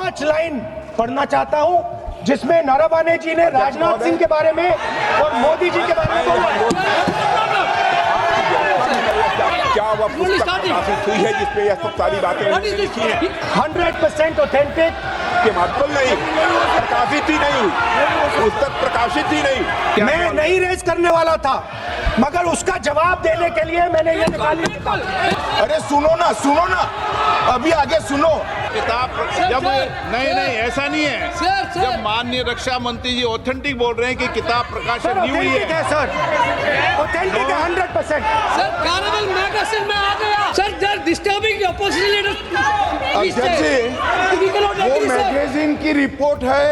5 line पढ़ना चाहता हूं जिसमें नरवणे जी ने राजनाथ सिंह के बारे में और मोदी जी के बारे में बोला है। क्या वह पुस्तक प्रकाशित हुई है जिसमें यह सब सारी बातें लिखी हैं? 100% ऑथेंटिक के माध्यम नहीं, प्रकाशित ही नहीं हुई, पुस्तक प्रकाशित ही नहीं। मैं नहीं रेज करने वाला था, मगर उसका जवाब देने के लिए मैंने ये निकाली। अरे सुनो ना, अभी आगे सुनो। किताब जब नहीं ऐसा नहीं है। जब माननीय रक्षा मंत्री जी ऑथेंटिक बोल रहे हैं कि किताब प्रकाशन नहीं हुई है सर, ऑथेंटिक है 100%। सर कार्निवल मैगजीन में आ गया। Sir they are disturbing opposition leaders. अध्यक्ष जी, वो मैगजीन की रिपोर्ट है,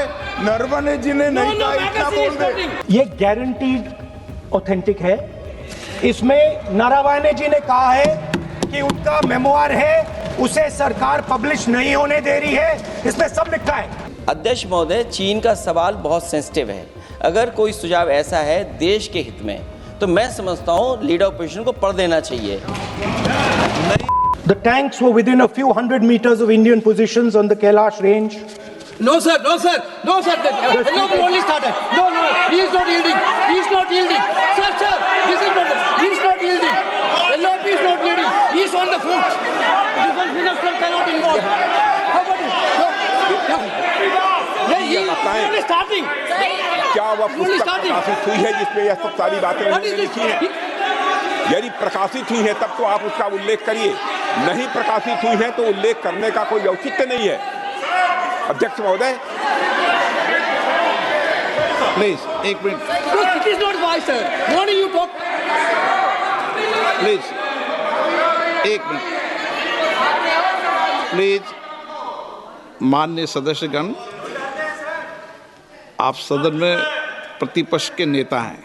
नरवणे जी ने नहीं कहा, इतना बोल दे। ये गारंटीड ऑथेंटिक है। इसमें नरवणे जी ने कहा है कि उनका मेमोयर है, उसे सरकार पब्लिश नहीं होने दे रही है, इसमें सब लिखा है। अध्यक्ष महोदय, चीन का सवाल बहुत सेंसिटिव है। अगर कोई सुझाव ऐसा है देश के हित में, तो मैं समझता हूँ लीडर ऑपोजिशन को पढ़ देना चाहिए। The tanks were within a few hundred meters of Indian positions on the Kailash range. No sir. Hello, only started. No, he is not yielding. Sir, this is not. He is not yielding. Hello, he is not yielding. He is on the foot. Defense minister cannot involve. How about it? He is only starting. क्या वह पुस्तक प्रकाशित हुई है जिसमें यह सब सारी बातें लिखी हैं? यदि प्रकाशित हुई है तब तो आप उसका उल्लेख करिए, नहीं प्रकाशित हुई है तो उल्लेख करने का कोई औचित्य नहीं है। अध्यक्ष महोदय, प्लीज एक minute. It is not wise, sir. Morning you talk. Please एक मिनट। प्लीज माननीय सदस्यगण, आप सदन में प्रतिपक्ष के नेता हैं,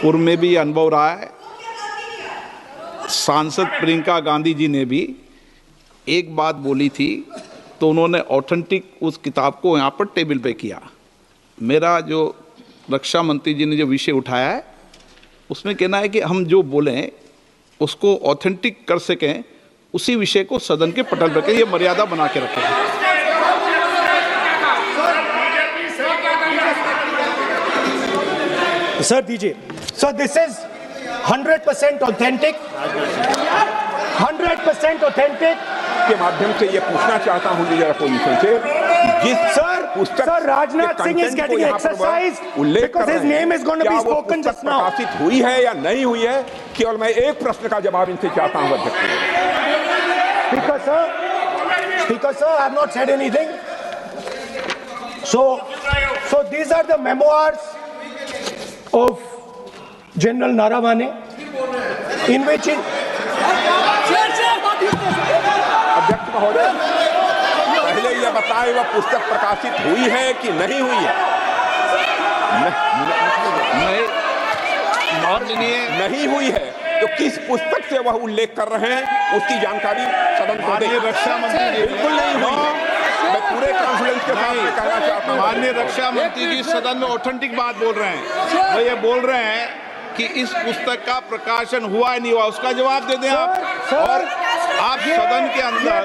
पूर्व में भी अनुभव रहा है। सांसद प्रियंका गांधी जी ने भी एक बात बोली थी तो उन्होंने ऑथेंटिक उस किताब को यहाँ पर टेबल पे किया। मेरा जो रक्षा मंत्री जी ने जो विषय उठाया है उसमें कहना है कि हम जो बोलें उसको ऑथेंटिक कर सकें, उसी विषय को सदन के पटल पर ये मर्यादा बना के रखें। सर दीजिए। Sir this is 100% authentic, 100% authentic. के माध्यम से ये पूछना चाहता हूँ लीडर अपोजिशन से, जिस पुस्तक sir Rajnath Singh is getting exercise because his name is going to be spoken just now. प्रकाशित हुई है या नहीं हुई है, केवल मैं एक प्रश्न का जवाब इनसे चाहता हूँ अध्यक्ष। Speaker sir, I have not said anything. So these are the memoirs of General Narawane, in which अध्यक्ष महोदय, पहले यह बताएं वह पुस्तक प्रकाशित हुई है कि नहीं हुई है? नहीं हुई है तो किस पुस्तक से वह उल्लेख कर रहे हैं उसकी जानकारी सदन को दें। रक्षा मंत्री बिल्कुल नहीं हुई है, मैं पूरे कॉन्फिडेंस के साथ कहना चाहता हूं। माननीय रक्षा मंत्री जी सदन में ऑथेंटिक बात बोल रहे हैं। वो ये बोल रहे हैं कि इस पुस्तक का प्रकाशन हुआ है नहीं हुआ, उसका जवाब दे दें आप। और आप सदन के अंदर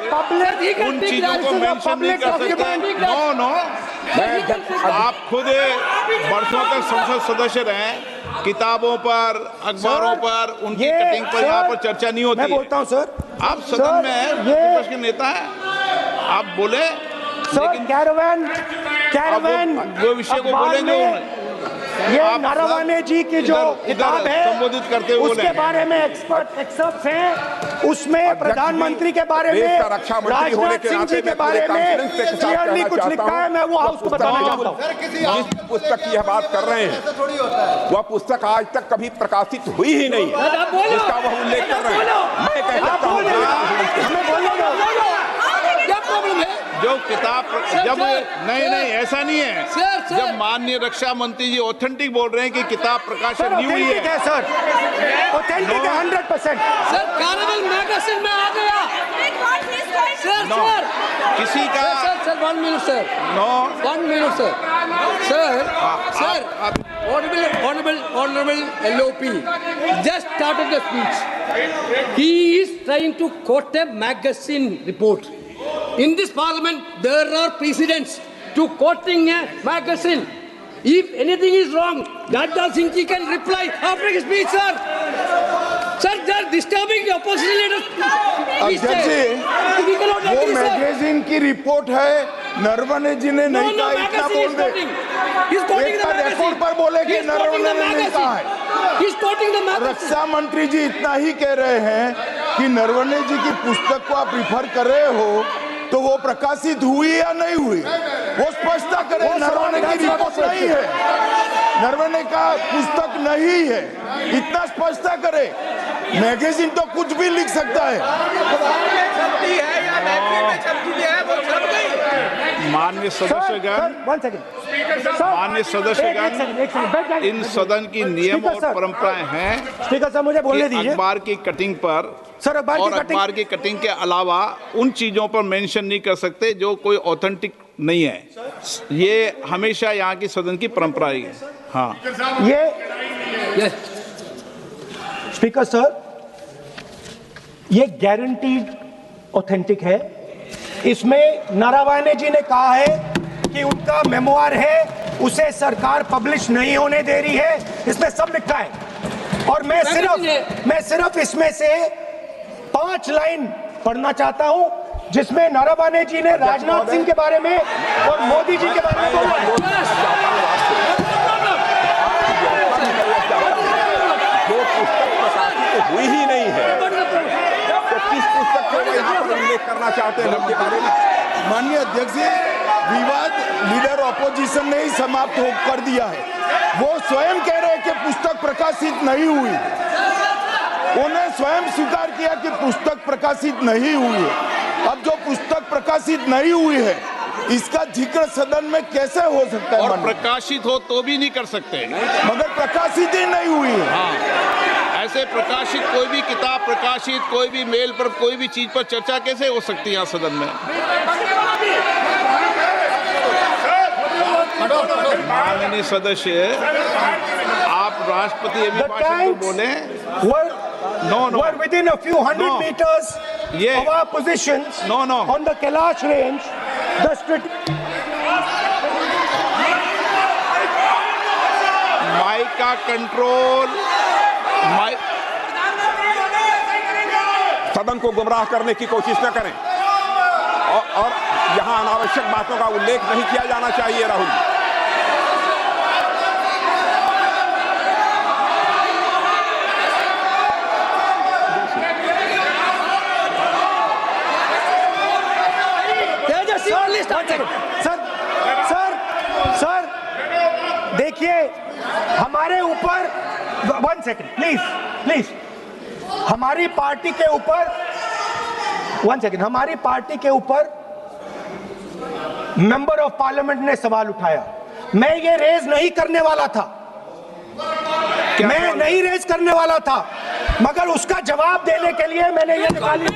उन चीजों को मेंशन नहीं कर सकते। नो आप खुद वर्षों तक संसद सदस्य रहे, किताबों पर, अखबारों पर, उनकी कटिंग पर यहाँ पर चर्चा नहीं होती। मैं बोलता हूं सर, आप सदन में हैं, विपक्ष के नेता हैं, आप बोले। लेकिन कैरावैन वो विषय को बोलेंगे, ये नरवणे जी की जो किताब है संबोधित करते हुए उसके बारे में एक्सपर्ट्स हैं, उसमें प्रधानमंत्री के बारे में, राजनाथ सिंह जी के बारे में क्लियरली कुछ लिखा है। मैं वो हाउस को बताना चाहता हूँ। जिस पुस्तक की यह बात कर रहे हैं वह पुस्तक आज तक कभी प्रकाशित हुई ही नहीं है, जिसका वह उल्लेख कर रहे हैं। मैं कहता हूँ जो किताब जब नहीं ऐसा नहीं है। जब माननीय रक्षा मंत्री जी ऑथेंटिक बोल रहे हैं कि किताब प्रकाशन नहीं हुई है। सर ऑथेंटिक है 100%। सर कार्निवल मैगजीन में आ गया। सर किसी का sir 1 minute sir. 1 minute sir. Honorable LOP just started the speech. He is trying to quote a magazine report. In this parliament, there are precedents to quoting a magazine. If anything is wrong, Jadda Singh ji can reply after his speech, sir. Sir, they are disturbing the opposition leaders. अध्यक्ष जी, वो magazine की report है, नरवणे जी ने नहीं कहा, इतना बोल दे। एक बार रिकॉर्ड पर बोले कि नरवणे ने नहीं कहा है। रक्षा मंत्री जी इतना ही कह रहे हैं कि नरवणे जी की पुस्तक को आप रिफर कर रहे हो, तो वो प्रकाशित हुई या नहीं हुई, वो स्पष्टता करें। नरवणे की रिपोर्ट नहीं है, नरवणे का पुस्तक नहीं है, इतना स्पष्टता करे। मैगजीन तो कुछ भी लिख सकता है। माननीय सदस्यगण, माननीय सदस्यगण, इन सदन की नियम और परंपराएं हैं। स्पीकर साहब, मुझे बोलने दीजिए। अखबार की कटिंग पर सर, और अखबार की कटिंग के अलावा उन चीजों पर मेंशन नहीं कर सकते जो कोई ऑथेंटिक नहीं है। ये हमेशा यहाँ की सदन की परंपरा ही है। हाँ, ये स्पीकर सर, ये गारंटीड ऑथेंटिक है। इसमें नारावाने जी ने कहा है कि उनका मेमोयर है, उसे सरकार पब्लिश नहीं होने दे रही है, इसमें सब लिखा है। और मैं सिर्फ इसमें से 5 लाइन पढ़ना चाहता हूं, जिसमें नारावाने जी ने राजनाथ सिंह के बारे में और मोदी जी के बारे में बोला है। जो पुस्तक प्रकाशित तो हुई ही नहीं है, तो किस पुस्तक को यहाँ पर उल्लेख करना चाहते हैं उनके बारे में? माननीय अध्यक्ष जी, विवाद लीडर ऑपोजिशन ने ही समाप्त कर दिया है। वो स्वयं कह रहे हैं कि पुस्तक प्रकाशित नहीं हुई, उन्हें स्वयं स्वीकार किया कि पुस्तक प्रकाशित नहीं हुई है। अब जो पुस्तक प्रकाशित नहीं हुई है, इसका जिक्र सदन में कैसे हो सकता है? और प्रकाशित हो तो भी नहीं कर सकते, मगर प्रकाशित ही नहीं हुई है। हाँ, ऐसे प्रकाशित कोई भी किताब प्रकाशित, कोई भी मेल पर, कोई भी चीज पर चर्चा कैसे हो सकती है यहाँ सदन में? माननीय सदस्य, आप राष्ट्रपति अभिभाषण को बोले। Were within a few hundred meters of our positions on the Kailash range. Mic का कंट्रोल, सदन को गुमराह करने की कोशिश न करें और यहाँ अनावश्यक बातों का उल्लेख नहीं किया जाना चाहिए। राहुल जी, सर देखिए, हमारे ऊपर 1 सेकंड प्लीज, हमारी पार्टी के ऊपर 1 सेकंड, हमारी पार्टी के ऊपर मेंबर ऑफ पार्लियामेंट ने सवाल उठाया। मैं ये रेज नहीं करने वाला था, मैं नहीं रेज करने वाला था, मगर उसका जवाब देने के लिए मैंने ये निकाली।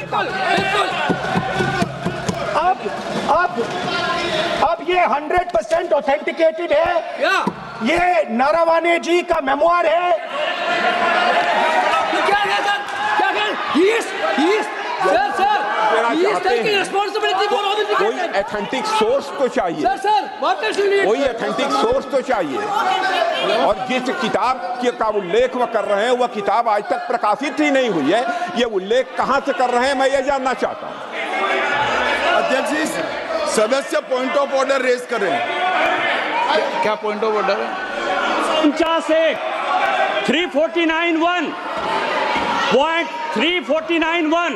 अब ये 100% ऑथेंटिकेटेड है। ये नारावाने जी का मेमोयर है। कोई ऑथेंटिक सोर्स तो चाहिए, कोई ऑथेंटिक सोर्स तो चाहिए। और जिस किताब का उल्लेख वह कर रहे हैं, वह किताब आज तक प्रकाशित ही नहीं हुई है। ये उल्लेख कहां से कर रहे हैं, मैं ये जानना चाहता हूं। अध्यक्ष जी, सदस्य पॉइंट ऑफ ऑर्डर रेज कर रहे हैं। क्या पॉइंट ऑफ ऑर्डर है? 349(1) Point 349(1)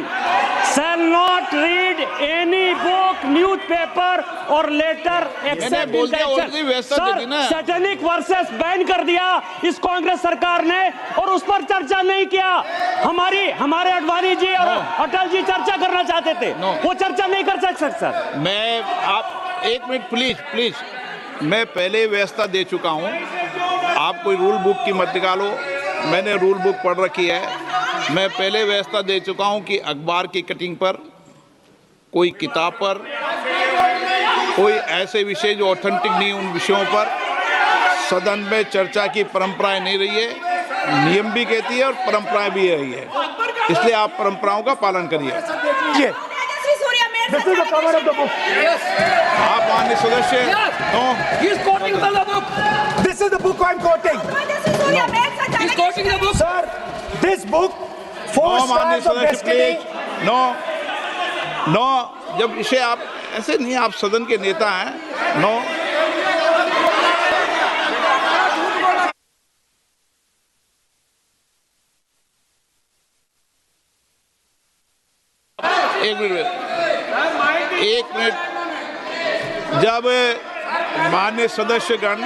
shall not read any book, newspaper or letter except in the satanic versus ban कर दिया इस कांग्रेस सरकार ने, और उस पर चर्चा नहीं किया। हमारे अडवाणी जी और अटल जी चर्चा करना चाहते थे, वो चर्चा नहीं कर सकते सर। मैं आप 1 मिनट प्लीज, मैं पहले व्यवस्था दे चुका हूं। आप कोई रूल बुक की मत निकालो, मैंने रूल बुक पढ़ रखी है। मैं पहले व्यवस्था दे चुका हूं कि अखबार की कटिंग पर, कोई किताब पर, कोई ऐसे विषय जो ऑथेंटिक नहीं, उन विषयों पर सदन में चर्चा की परंपराएं नहीं रही है। नियम भी कहती है और परंपराएं भी रही है, इसलिए आप परंपराओं का पालन करिए। This is the cover of the book. Yes. आप माननीय सदस्य Yes. No He is quoting from the book. This is the book I'm quoting. He is quoting the book. Sir, this book, Four no माननीय Stars of सदस्य Destiny. Please no no जब इसे आप ऐसे नहीं, आप सदन के नेता हैं। नो एक मिनट जब माननीय सदस्यगण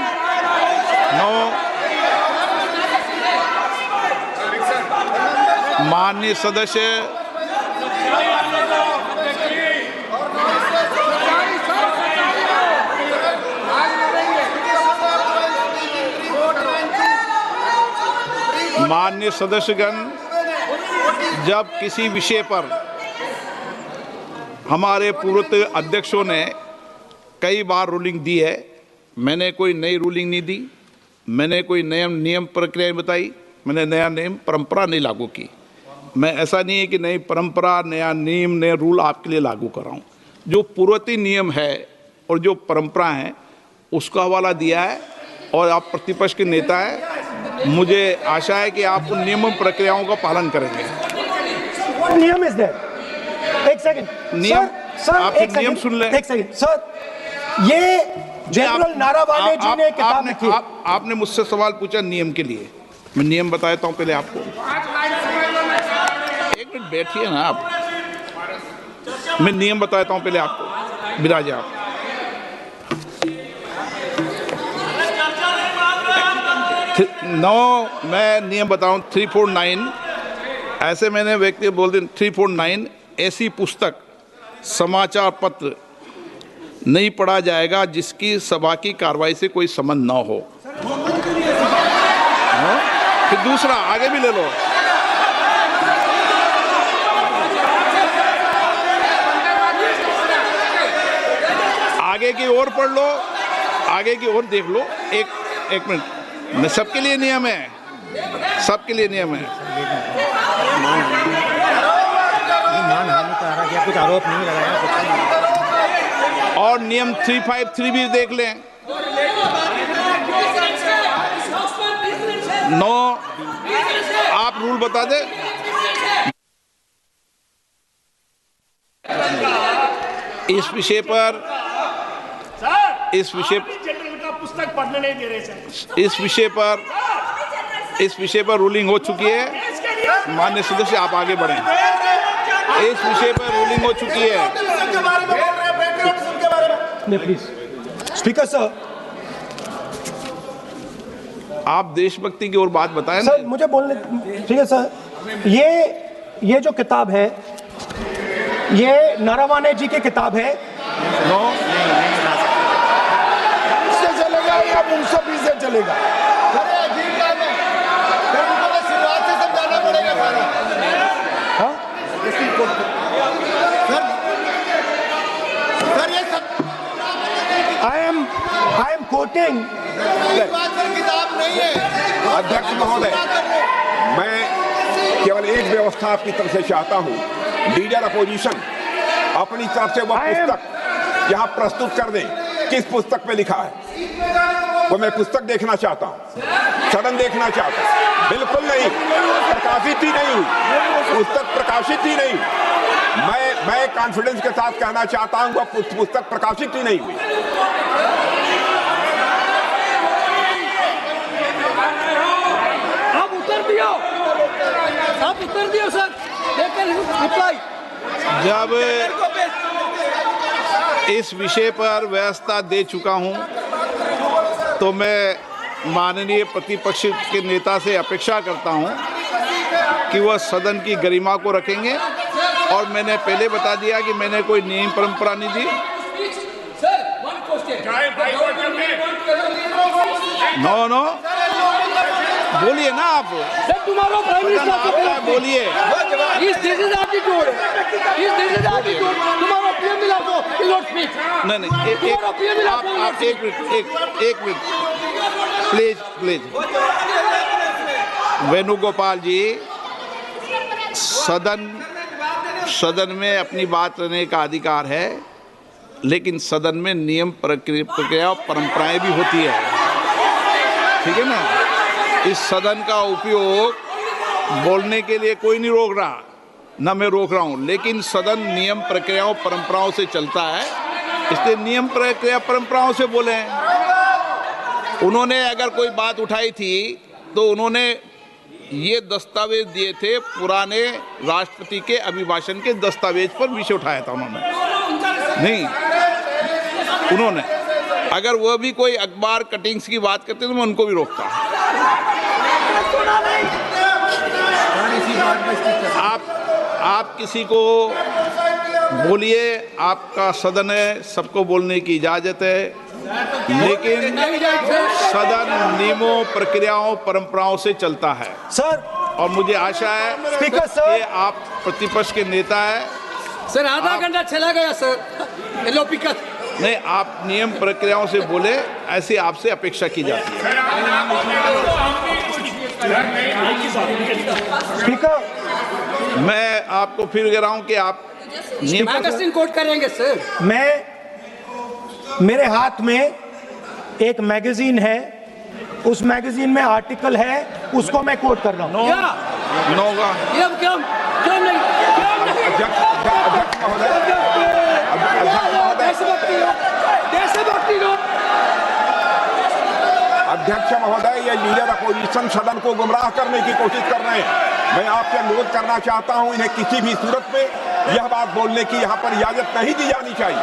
माननीय सदस्य माननीय सदस्यगण जब किसी विषय पर हमारे पूर्व अध्यक्षों ने कई बार रूलिंग दी है, मैंने कोई नई रूलिंग नहीं दी, मैंने कोई नियम प्रक्रिया बताई, मैंने नया नियम परंपरा नहीं लागू की। मैं ऐसा नहीं है कि नई परंपरा, नया नियम, नया रूल आपके लिए लागू कर रहा हूँ। जो पूर्ववर्ती नियम है और जो परंपरा है उसका हवाला दिया है, और आप प्रतिपक्ष के नेता हैं, मुझे आशा है कि आप उन नियम प्रक्रियाओं का पालन करेंगे। What नियम is there? एक सेकंड नियम, सर आप एक नियम सेकंड, सुन लें। एक सेकंड सर, ये जनरल नारावाने जी ने किताब लिखी। आपने मुझसे सवाल पूछा नियम के लिए, मैं नियम बताता हूं पहले आपको। एक मिनट बैठिए ना आप, मैं नियम बताता हूं पहले आपको। विराज आप मैं नियम बताऊं 349 ऐसे मैंने व्यक्ति बोल दिया 349 ऐसी पुस्तक समाचार पत्र नहीं पढ़ा जाएगा जिसकी सभा की कार्रवाई से कोई संबंध ना हो। फिर दूसरा आगे भी ले लो, आगे की ओर पढ़ लो, आगे की ओर देख लो। एक मिनट, मैं सबके लिए नियम है, सबके लिए नियम है। मानहानि का आरोप, कुछ आरोप नहीं लगाया। और नियम 353 भी देख लें। नो, आप रूल बता दे। इस विषय पर जनरल का पुस्तक पढ़ने नहीं दे रहे सर। इस विषय पर रूलिंग हो चुकी है। माननीय सदस्य आप आगे बढ़ें। इस विषय पर रूलिंग हो चुकी है। प्लीज स्पीकर सर, आप देशभक्ति की ओर बात बताएं ना। सर मुझे बोलने, ठीक है सर, ये जो किताब है ये नारावाने जी की किताब है। नो, इससे चलेगा या मुंसफी से चलेगा? शुरुआत से समझाना पड़ेगा। I am quoting. किताब नहीं है अध्यक्ष महोदय, मैं केवल एक व्यवस्था आपकी तरफ से चाहता हूं, लीडर अपोजिशन अपनी तरफ से वह पुस्तक यहाँ प्रस्तुत कर दें। किस पुस्तक पे लिखा है वो मैं पुस्तक देखना चाहता हूँ, सदन देखना चाहता हूँ। बिल्कुल नहीं, प्रकाशित ही नहीं हुई पुस्तक, प्रकाशित ही नहीं। मैं कॉन्फिडेंस के साथ कहना चाहता हूँ वह पुस्तक प्रकाशित ही नहीं हुई। आप उत्तर दियो सर, रिप्लाई। जब इस विषय पर व्यवस्था दे चुका हूं तो मैं माननीय प्रतिपक्ष के नेता से अपेक्षा करता हूं कि वह सदन की गरिमा को रखेंगे। और मैंने पहले बता दिया कि मैंने कोई नियम परंपरा नहीं दी। नो, बोलिए ना आप, तुम्हारा प्राइम मिनिस्टर बोलिए। तुम्हारा पीएम मिला तो नहीं, एक मिनट प्लीज। वेणुगोपाल जी, सदन सदन में अपनी बात करने का अधिकार है, लेकिन सदन में नियम प्रक्रिया और परंपराएं भी होती है, ठीक है ना। इस सदन का उपयोग बोलने के लिए कोई नहीं रोक रहा, ना मैं रोक रहा हूं, लेकिन सदन नियम प्रक्रियाओं परंपराओं से चलता है, इसलिए नियम प्रक्रिया परंपराओं से बोले। उन्होंने अगर कोई बात उठाई थी तो उन्होंने ये दस्तावेज दिए थे, पुराने राष्ट्रपति के अभिभाषण के दस्तावेज पर विषय उठाया था उन्होंने, नहीं उन्होंने। अगर वह भी कोई अखबार कटिंग्स की बात करते तो मैं उनको भी रोकता। आप किसी को बोलिए, आपका सदन है, सबको बोलने की इजाजत है, लेकिन सदन नियमों प्रक्रियाओं परंपराओं से चलता है सर। और मुझे आशा है स्पीकर सर कि आप प्रतिपक्ष के नेता है सर। आधा घंटा चला गया सर। हेलो स्पीकर, नहीं, आप नियम प्रक्रियाओं से बोले, ऐसी आपसे अपेक्षा की जाती है। स्पीकर मैं आपको फिर कह रहा हूं कि आप मैगजीन कोट करेंगे सर। मेरे हाथ में एक मैगजीन है, उस मैगजीन में आर्टिकल है, उसको मैं कोट कर रहा हूं। अध्यक्ष महोदय, ये लीडर अपोजिशन सदन को गुमराह करने की कोशिश कर रहे हैं। मैं आपसे अनुरोध करना चाहता हूं, इन्हें किसी भी सूरत में यह बात बोलने की यहां पर इजाजत नहीं दी जानी चाहिए।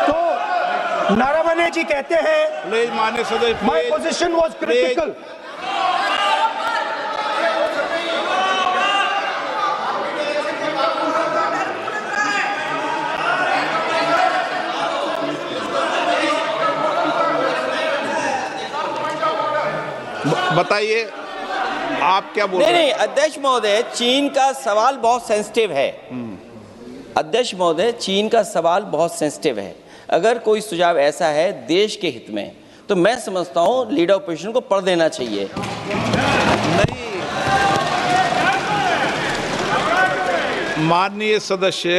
तो नारावने जी कहते हैं मान्य सदस्य, माय पोजीशन वाज क्रिटिकल। बताइए आप क्या बोल रहे हैं? नहीं, अध्यक्ष महोदय, चीन का सवाल बहुत सेंसिटिव है। अध्यक्ष महोदय, चीन का सवाल बहुत सेंसिटिव है। अगर कोई सुझाव ऐसा है देश के हित में, तो मैं समझता हूं लीडर ऑपोजिशन को पढ़ देना चाहिए। नहीं, माननीय सदस्य,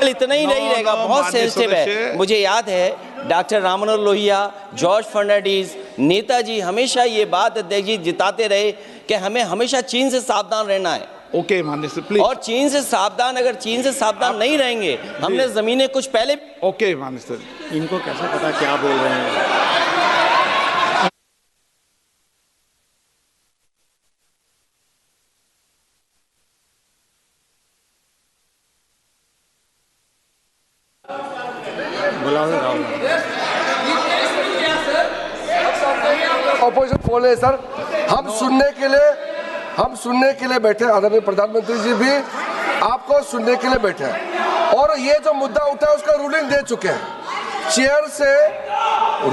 इतना ही नहीं रहेगा, बहुत सेंसिटिव है। मुझे याद है डॉक्टर राम मनोहर लोहिया, जॉर्ज फर्नांडीज, नेताजी हमेशा ये बात अध्यक्ष जी जिताते रहे कि हमें हमेशा चीन से सावधान रहना है। ओके माननीय सर, प्लीज। और चीन से सावधान, अगर चीन से सावधान नहीं रहेंगे, हमने जमीनें कुछ पहले। ओके माननीय सर। इनको कैसे पता क्या बोल रहे हैं? ऑपोजिशन बोल रहे सर, हम सुनने के लिए बैठे। आदरणीय प्रधानमंत्री जी भी आपको सुनने के लिए बैठे हैं, और ये जो मुद्दा उठा है उसका रूलिंग दे चुके हैं। चेयर से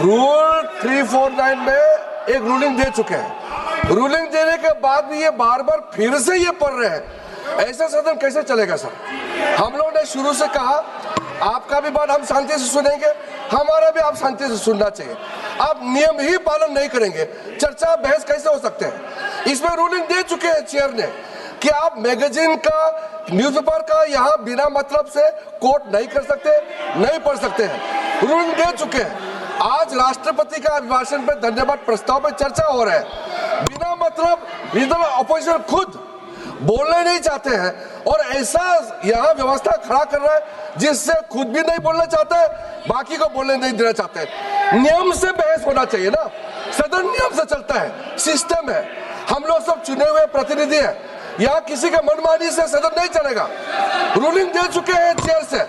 रूल 349 में एक रूलिंग दे चुके हैं। रूलिंग देने के बाद भी ये बार बार फिर से ये पढ़ रहे हैं। ऐसा सदन कैसे चलेगा सर? हम लोगों ने शुरू से कहा आपका भी बात हम शांति से सुनेंगे, हमारा भी आप शांति से सुनना चाहिए। आप नियम ही पालन नहीं करेंगे, चर्चा बहस कैसे हो सकते हैं? इसमें रूलिंग दे चुके हैं चेयर ने कि आप मैगजीन का, न्यूज़पेपर का यहाँ बिना मतलब से कोट नहीं कर सकते, नहीं पढ़ सकते हैं। रूलिंग दे चुके हैं। आज राष्ट्रपति का अभिभाषण पर धन्यवाद प्रस्ताव पर चर्चा हो रहा है। बिना मतलब लीडर अपोजिशन खुद बोलने नहीं चाहते हैं, और ऐसा यहाँ व्यवस्था खड़ा कर रहा है जिससे खुद भी नहीं बोलना चाहता है, बाकी को बोलने नहीं देना चाहते हैं। नियम से बहस होना चाहिए ना, सदन नियम से चलता है, सिस्टम है। हम लोग सब चुने हुए प्रतिनिधि हैं, यहाँ किसी के मनमानी से सदन नहीं चलेगा। रूलिंग दे चुके हैं चेयर से।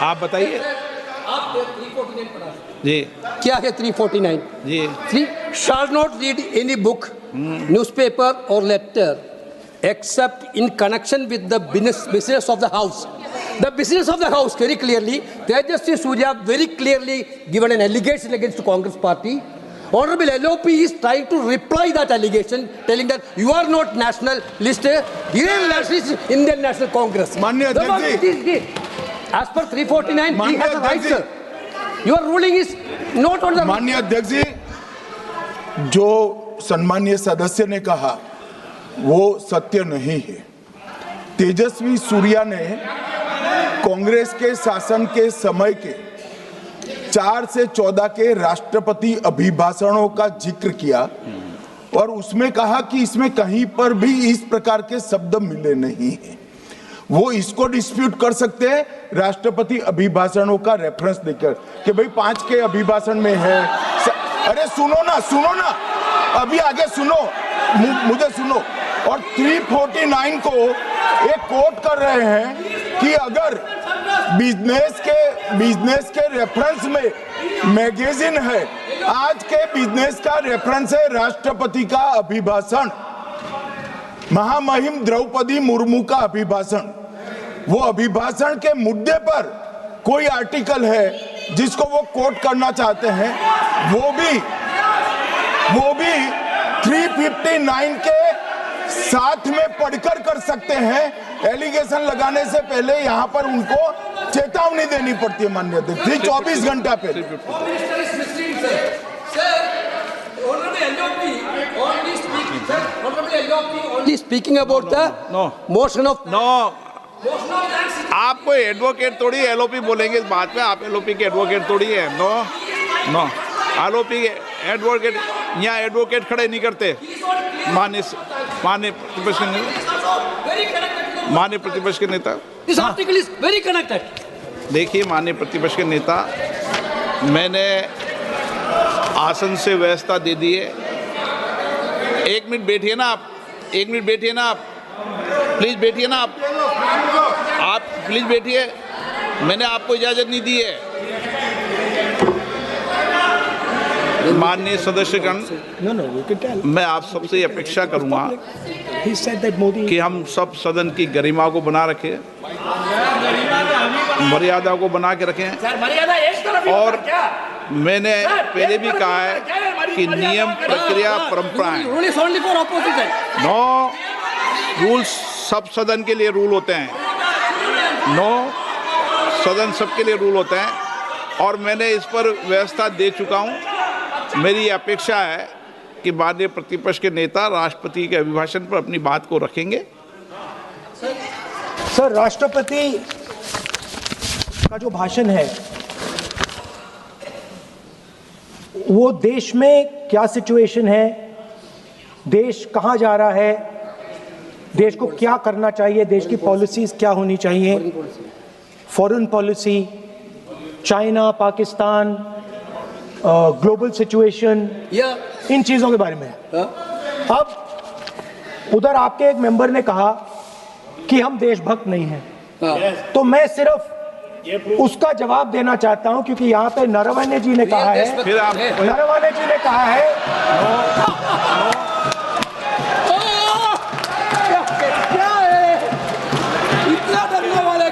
आप बताइए जी, क्या है 349? जी, 3 shall not read any book, newspaper or letter except in connection with the business of the house. The business of the house, very clearly, Tejaswi Surya very clearly given an allegation against the Congress party. Honorable LOP is trying to reply that allegation, telling that you are not nationalist, Indian nationalist, Indian National Congress. माननीय अध्यक्ष जी, As per 349, he माननीय has a right, अध्यक्ष sir. Your ruling is not on the. माननीय अध्यक्ष जी, जो सम्मानीय सदस्य ने कहा वो सत्य नहीं है। तेजस्वी सूर्या ने कांग्रेस के शासन के समय के 4 से 14 के राष्ट्रपति अभिभाषणों का जिक्र किया और उसमें कहा कि इसमें कहीं पर भी इस प्रकार के शब्द मिले नहीं हैं। वो इसको डिस्प्यूट कर सकते हैं राष्ट्रपति अभिभाषणों का रेफरेंस देकर कि भाई 5 के अभिभाषण में है। अरे सुनो ना, अभी आगे सुनो, मुझे सुनो। और 349 को एक कोट कर रहे हैं कि अगर बिजनेस के रेफरेंस में मैगजीन है, आज के बिजनेस का रेफरेंस है राष्ट्रपति का अभिभाषण, महामहिम द्रौपदी मुर्मू का अभिभाषण। वो अभिभाषण के मुद्दे पर कोई आर्टिकल है जिसको वो कोट करना चाहते हैं, वो भी 359 के साथ में पढ़कर कर सकते हैं। एलिगेशन लगाने से पहले यहाँ पर उनको चेतावनी देनी पड़ती है माननीय अध्यक्ष, 24 घंटा पहले। Only speaking about the motion of. No, आप कोई एडवोकेट थोड़ी एलओपी बोलेंगे इस बात में, आप एलओपी के एडवोकेट थोड़ी है। नो, एलओपी के एडवोकेट यहाँ एडवोकेट खड़े नहीं करते। माननीय प्रतिपक्ष के नेता, This article is very connected. देखिए माननीय प्रतिपक्ष के नेता, मैंने आसन से व्यवस्था दे दी है। 1 मिनट बैठिए ना आप, 1 मिनट बैठिए ना आप, प्लीज बैठिए ना आप प्लीज बैठिए। मैंने आपको इजाजत नहीं दी है। माननीय सदस्यगण, मैं आप सबसे अपेक्षा करूंगा कि हम सब सदन की गरिमा को बना रखें, मर्यादा को बना के रखें। और मैंने पहले भी कहा है कि नियम, प्रक्रिया, परंपराएं, नो रूल्स सब सदन के लिए रूल होते हैं, सदन सबके लिए रूल होते हैं। और मैंने इस पर व्यवस्था दे चुका हूं। मेरी अपेक्षा है कि माननीय प्रतिपक्ष के नेता राष्ट्रपति के अभिभाषण पर अपनी बात को रखेंगे। सर, राष्ट्रपति का जो भाषण है वो देश में क्या सिचुएशन है, देश कहां जा रहा है, देश को क्या करना चाहिए, देश की पॉलिसीज क्या होनी चाहिए, foreign policy, China, Pakistan, global situation, इन चीजों के बारे में। अब उधर आपके एक मेंबर ने कहा कि हम देशभक्त नहीं हैं, तो मैं सिर्फ उसका जवाब देना चाहता हूं क्योंकि यहाँ पे नरवणे जी ने कहा है, नरवणे जी ने कहा है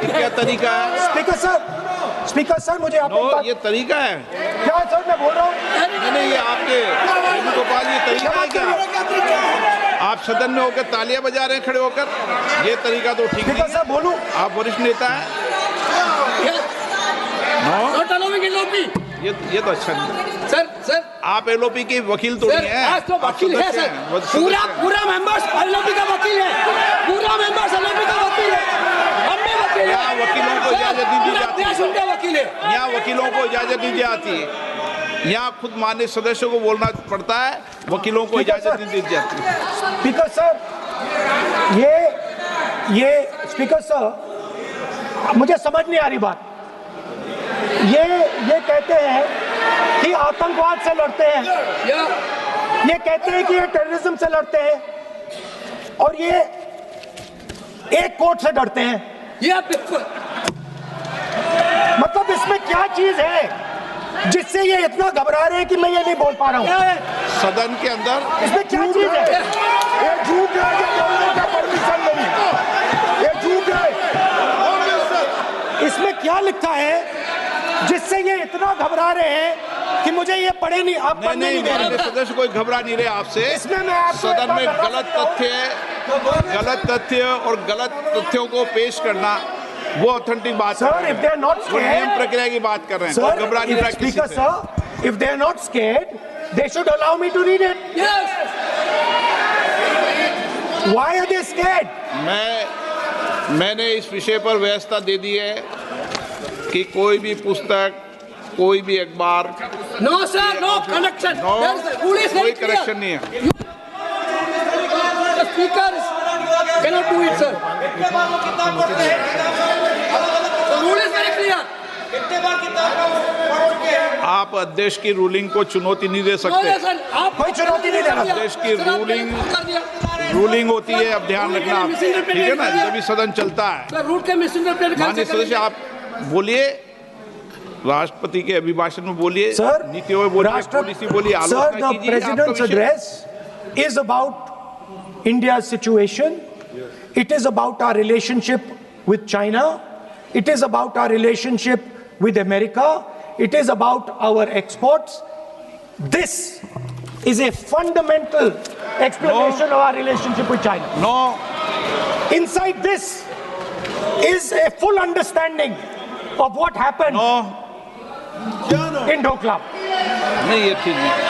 क्या तरीका है? स्पीकर सर, मुझे आप ये तरीका है क्या सर, मैं बोल रहा हूँ। नहीं, ये आपके वेणुगोपाल, ये तरीका है क्या? आप सदन में होकर तालियां बजा रहे हैं खड़े होकर, ये तरीका तो ठीक नहीं है। बोलूं, आप वरिष्ठ नेता हैं। ये तो अच्छा नहीं। सर आप एलओपी के वकील तो नहीं है। आज तो वकील है सर, पूरा मेंबर्स एलओपी का वकील है, पूरा मेंबर्स एलओपी का वकील है, हम भी वकील हैं। यहाँ वकीलों को इजाजत नहीं दी जाती है, उनका वकील है। यहाँ वकीलों को इजाजत नहीं दी जाती है, यहाँ खुद माननीय सदस्यों को बोलना पड़ता है, वकीलों को इजाजत नहीं दी जाती है। स्पीकर सर, ये स्पीकर सर, मुझे समझ नहीं आ रही बात। ये कहते हैं कि आतंकवाद से लड़ते हैं, ये कहते हैं कि ये टेररिज्म से लड़ते हैं, और ये एक कोर्ट से डरते हैं। मतलब इसमें क्या चीज है जिससे ये इतना घबरा रहे हैं कि मैं ये नहीं बोल पा रहा हूँ? सदन के अंदर इसमें क्या चीज है? ये झूठ है, ये बोलने का परमिशन नहीं है, ये झूठ है। इसमें क्या लिखा है जिससे ये इतना घबरा रहे हैं कि मुझे ये पढ़े नहीं, आप पढ़ने नहीं दे रहे। सदस्य कोई घबरा नहीं रहे आपसे। इसमें मैं आपको सदन में गलत तथ्य और गलत तथ्यों को पेश करना वो ऑथेंटिक बात Sir, if they are not वो नियम scared, प्रक्रिया की बात कर रहे हैं sir, और घबरा नहीं रहा किसी Speaker, से। sir, if they are not scared, they should allow me to read it. Yes. Why are they scared? मैंने इस विषय पर व्यवस्था दे दी है कि कोई भी पुस्तक, कोई भी अखबार, No, sir. No connection. No, There is a rule is कोई very clear. करेक्शन नहीं है। The speaker cannot do it, sir. The rule is very clear. आप अध्यक्ष की रूलिंग को चुनौती नहीं दे No, सकते। yes, sir. आप कोई चुनौती नहीं दे रहा। देश की रूलिंग होती है, अब ध्यान रखना आप, ठीक है ना, जब भी सदन चलता है। सर रूट के मिसइंटरप्रेट माननीय सदस्य आप बोलिए, राष्ट्रपति के अभिभाषण में बोलिए, Sir, नीतियों में बोलिए, पॉलिसी बोलिए, Sir, आलोचना the कीजिए। President's आपका विषय- address is about India's situation. It is about our relationship with China. It is about our relationship with America. It is about our exports. This is a fundamental explanation of our relationship with China. No, Inside this is a full understanding of what happened no, in Doklam. नहीं ये चीज नहीं।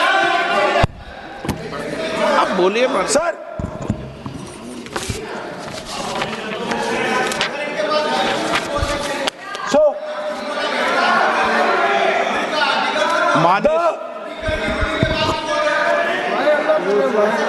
आप बोलिए पर Sir, so माननीय the